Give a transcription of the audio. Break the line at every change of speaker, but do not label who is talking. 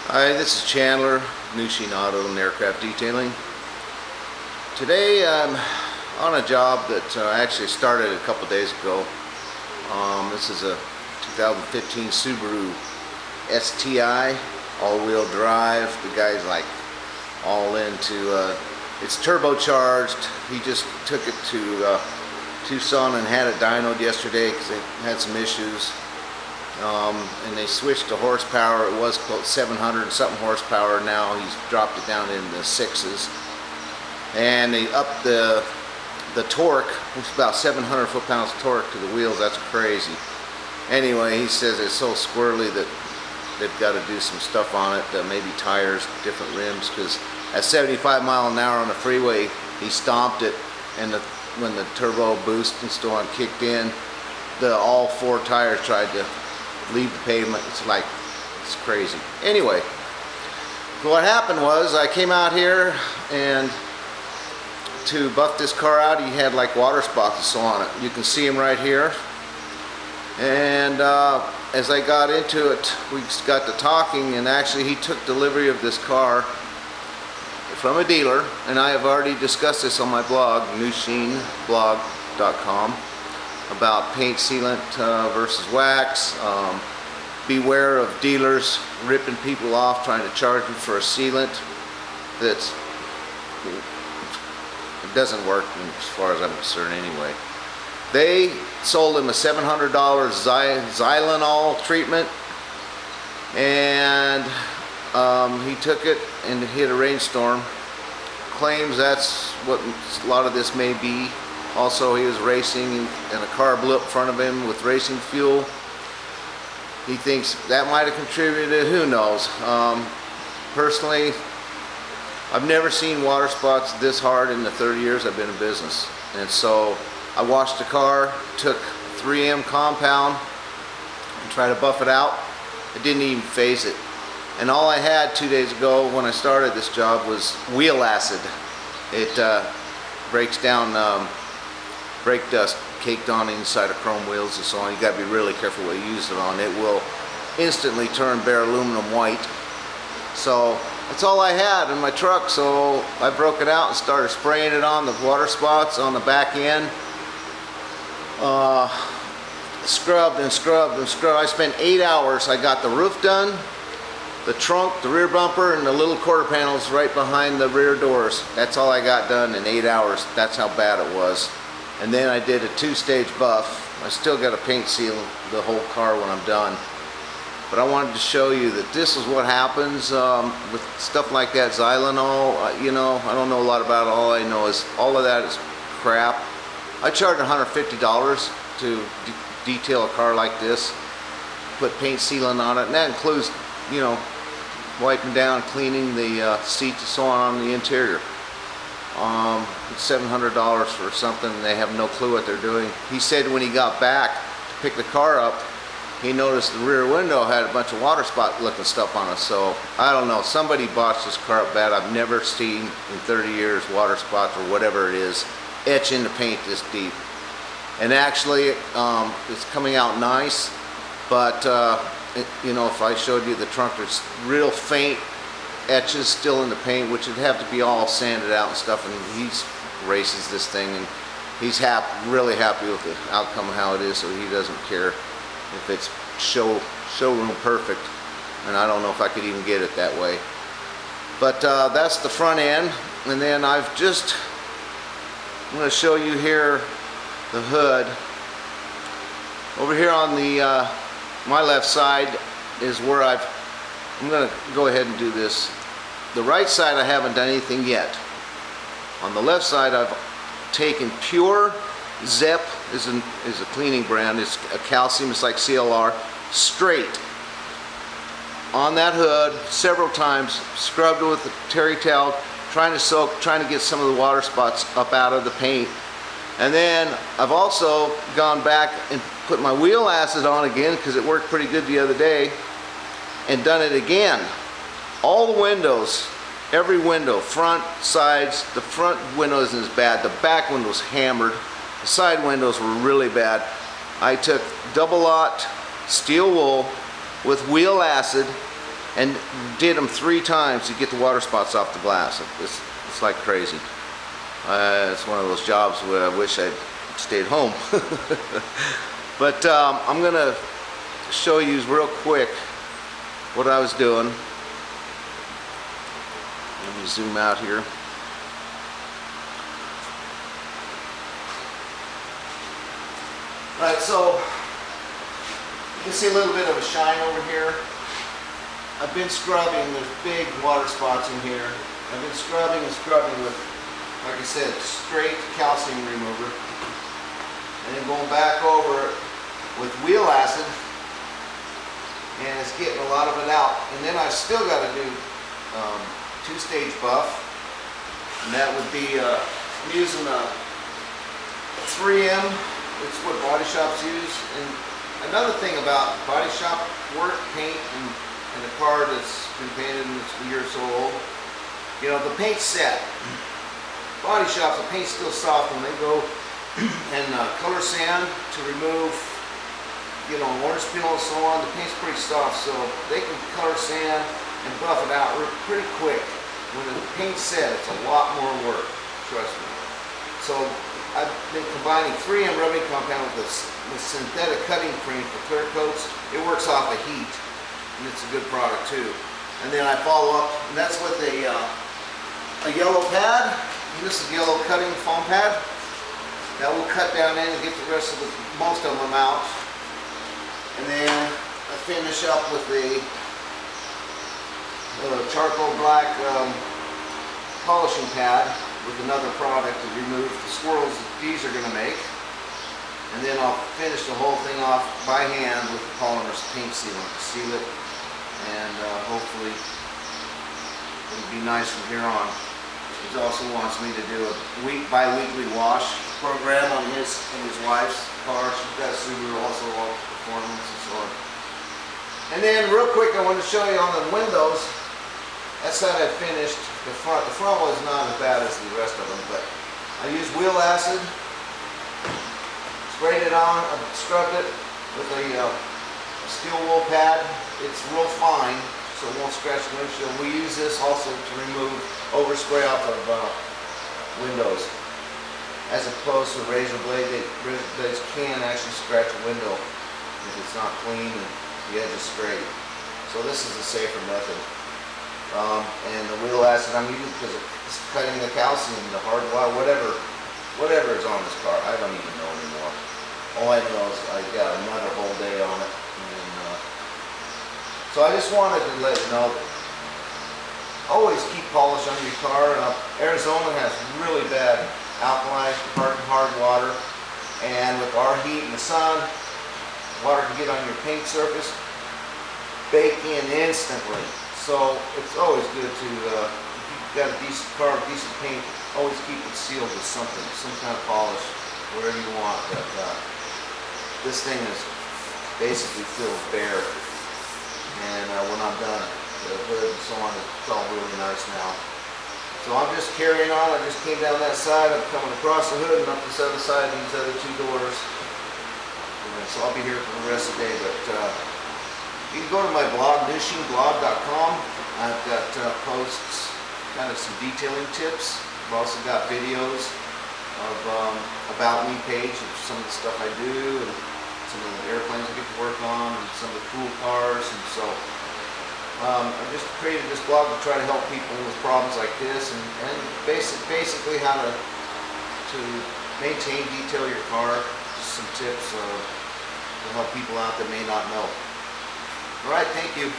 Hi, this is Chandler, New Sheen Auto and Aircraft Detailing. Today I'm on a job that I actually started a couple days ago. This is a 2015 Subaru STI, all-wheel drive. The guy's like all into it's turbocharged. He just took it to Tucson and had it dynoed yesterday because it had some issues. And they switched to horsepower. It was close 700 and something horsepower. Now he's dropped it down in the 6s, and they upped the torque. It's about 700 foot-pounds of torque to the wheels. That's crazy. Anyway, he says it's so squirrely that they've got to do some stuff on it, maybe tires, different rims, because at 75 miles an hour on the freeway he stomped it, and when the turbo boost and so on kicked in, all four tires tried to leave the pavement. It's crazy. Anyway, what happened was I came out here and to buff this car out. He had like water spots and so on it. You can see him right here. And as I got into it, we got to talking, and actually he took delivery of this car from a dealer, and I have already discussed this on my blog, newsheenblog.com, about paint sealant versus wax. Beware of dealers ripping people off trying to charge them for a sealant it doesn't work as far as I'm concerned anyway. They sold him a $700 Xylanol treatment, and he took it and hit a rainstorm. Claims that's what a lot of this may be. Also, he was racing and a car blew up in front of him with racing fuel. He thinks that might have contributed. Who knows? Personally, I've never seen water spots this hard in the 30 years I've been in business. And so I washed the car, took 3M compound and tried to buff it out. It didn't even phase it. And all I had 2 days ago when I started this job was wheel acid. It breaks down brake dust caked on the inside of chrome wheels and so on. You got to be really careful what you use it on. It will instantly turn bare aluminum white. So that's all I had in my truck, so I broke it out and started spraying it on the water spots on the back end. Scrubbed and scrubbed and scrubbed. I spent 8 hours. I got the roof done, the trunk, the rear bumper, and the little quarter panels right behind the rear doors. That's all I got done in 8 hours. That's how bad it was. And then I did a 2-stage buff. I still got to paint seal the whole car when I'm done. But I wanted to show you that this is what happens with stuff like that. Xylanol, you know, I don't know a lot about it. All I know is all of that is crap. I charge $150 to detail a car like this, put paint sealant on it, and that includes, you know, wiping down, cleaning the seats and so on the interior. It's $700 for something, and they have no clue what they're doing. He said when he got back to pick the car up, he noticed the rear window had a bunch of water spot looking stuff on it. So I don't know, somebody botched this car up bad. I've never seen in 30 years water spots or whatever it is etch into paint this deep. And actually it's coming out nice, but you know, if I showed you the trunk, there's real faint etches still in the paint, which would have to be all sanded out and stuff. And he races this thing, and he's really happy with the outcome of how it is, so he doesn't care if it's showroom perfect. And I don't know if I could even get it that way. But that's the front end. And then I'm going to show you here the hood. Over here on the my left side is where I'm going to go ahead and do this. The right side I haven't done anything yet. On the left side I've taken pure Zep is a cleaning brand. It's a calcium, it's like CLR, straight on that hood several times, scrubbed it with a terry towel, trying to get some of the water spots up out of the paint. And then I've also gone back and put my wheel acid on again because it worked pretty good the other day, and done it again. All the windows, every window, front, sides. The front window isn't as bad. The back window's hammered. The side windows were really bad. I took double-aught steel wool with wheel acid and did them 3 times to get the water spots off the glass. It's like crazy. It's one of those jobs where I wish I'd stayed home. But I'm gonna show you real quick what I was doing. Let me zoom out here. Alright, so you can see a little bit of a shine over here. I've been scrubbing, there's big water spots in here. I've been scrubbing and scrubbing with, like I said, straight calcium remover. And then going back over it with wheel acid, and it's getting a lot of it out. And then I've still got to do 2-stage buff, and that would be I'm using a 3M. It's what body shops use. And another thing about body shop work, paint, and a car that's been painted and it's a year or so old, you know, the paint's set. Body shops, the paint's still soft when they go and color sand to remove, you know, orange peel and so on. The paint's pretty soft, so they can color sand and buff it out pretty quick. When the paint's set, it's a lot more work, trust me. So I've been combining 3M rubbing compound with synthetic cutting cream for clear coats. It works off of heat, and it's a good product too. And then I follow up, and that's with a yellow pad. And this is yellow cutting foam pad. That will cut down in and get the rest of most of them out. And then I finish up with the charcoal black polishing pad with another product to remove the swirls that these are going to make. And then I'll finish the whole thing off by hand with the polymer paint sealant to seal it, and hopefully it'll be nice from here on. He also wants me to do a bi-weekly wash program on his and his wife's car. She's got Subaru, also all performance and so on. And then real quick, I want to show you on the windows. That's how I finished the front. The front was not as bad as the rest of them, but I used wheel acid, sprayed it on, I scrubbed it with a steel wool pad. It's real fine, so it won't scratch the windshield. We use this also to remove overspray off of windows. As opposed to a razor blade, razor blades can actually scratch a window if it's not clean and the edge is straight. So this is a safer method. And the wheel acid I'm using because it's cutting the calcium, the hard wire, whatever is on this car. I don't even know anymore. All I know is I got another whole day on it. And, so I just wanted to let you know, always keep polish on your car. Arizona has really bad alkaline, hard water, and with our heat and the sun, water can get on your paint surface, bake in instantly. So it's always good to, if you've got a decent car, decent paint, always keep it sealed with something, some kind of polish, wherever you want. But this thing is basically feels bare, and when I'm done, the hood and so on, it's all really nice now. So I'm just carrying on. I just came down that side. I'm coming across the hood and up this other side, these other 2 doors. And so I'll be here for the rest of the day. But you can go to my blog, newshingblog.com. I've got posts, kind of some detailing tips. I've also got videos of about me page of some of the stuff I do, and some of the airplanes I get to work on, and some of the cool cars. And so I just created this blog to try to help people with problems like this, and basically how to maintain, detail your car. Just some tips to help people out that may not know. All right, thank you.